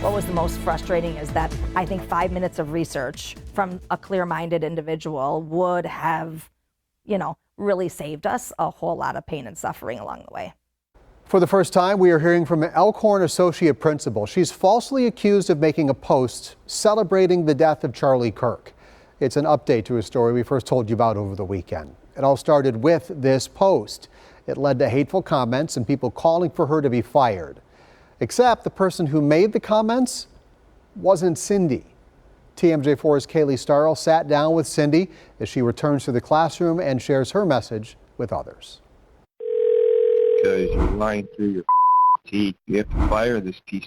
What was the most frustrating is that I think 5 minutes of research from a clear-minded individual would have, really saved us a whole lot of pain and suffering along the way. For the first time, we are hearing from an Elkhorn associate principal. She's falsely accused of making a post celebrating the death of Charlie Kirk. It's an update to a story we first told you about over the weekend. It all started with this post. It led to hateful comments and people calling for her to be fired. Except the person who made the comments wasn't Cindy. TMJ4's Kaylee Starrell sat down with Cindy as she returns to the classroom and shares her message with others. Because you're lying through your teeth. You have to fire this piece.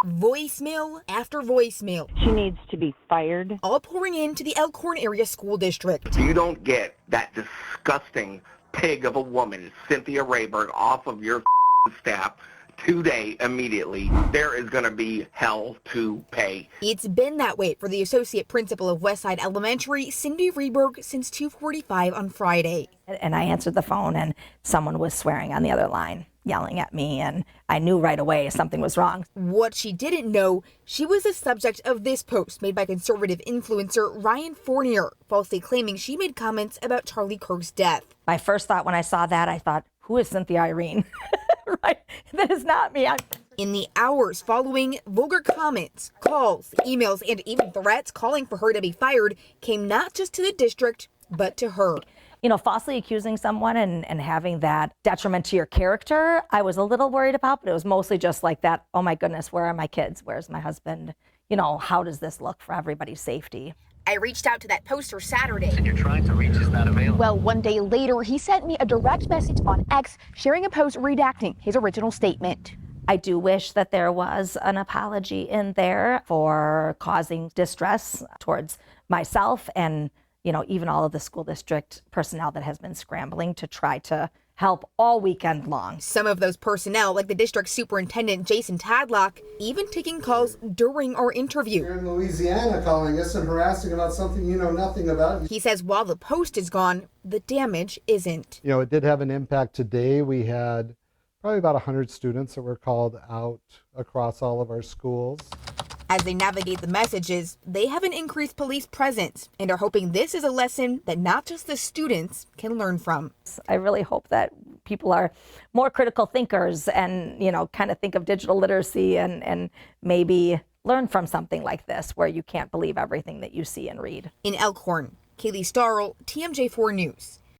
Voicemail after voicemail. She needs to be fired. All pouring into the Elkhorn Area School District. If you don't get that disgusting pig of a woman, Cynthia Rayberg, off of your staff today, immediately, there is going to be hell to pay. It's been that way for the associate principal of Westside Elementary, Cindy Rayberg, since 2:45 on Friday. And I answered the phone and someone was swearing on the other line, yelling at me, and I knew right away something was wrong. What she didn't know, she was the subject of this post made by conservative influencer Ryan Fournier, falsely claiming she made comments about Charlie Kirk's death. My first thought when I saw that, I thought, who is Cynthia Irene? Right? That is not me. In the hours following, vulgar comments, calls, emails, and even threats calling for her to be fired came not just to the district, but to her. Falsely accusing someone and having that detriment to your character, I was a little worried about, but it was mostly just like that, oh my goodness, where are my kids? Where's my husband? How does this look for everybody's safety? I reached out to that poster Saturday. And you're trying to reach is not available. Well, one day later, he sent me a direct message on X, sharing a post redacting his original statement. I do wish that there was an apology in there for causing distress towards myself and, even all of the school district personnel that has been scrambling to try to help all weekend long. Some of those personnel, like the district superintendent Jason Tadlock, even taking calls during our interview. You're in Louisiana calling us and harassing about something you know nothing about. He says while the post is gone, the damage isn't. It did have an impact today. We had probably about 100 students that were called out across all of our schools. As they navigate the messages, they have an increased police presence and are hoping this is a lesson that not just the students can learn from. I really hope that people are more critical thinkers and, kind of think of digital literacy and maybe learn from something like this where you can't believe everything that you see and read. In Elkhorn, Kaylee Starrell, TMJ4 News.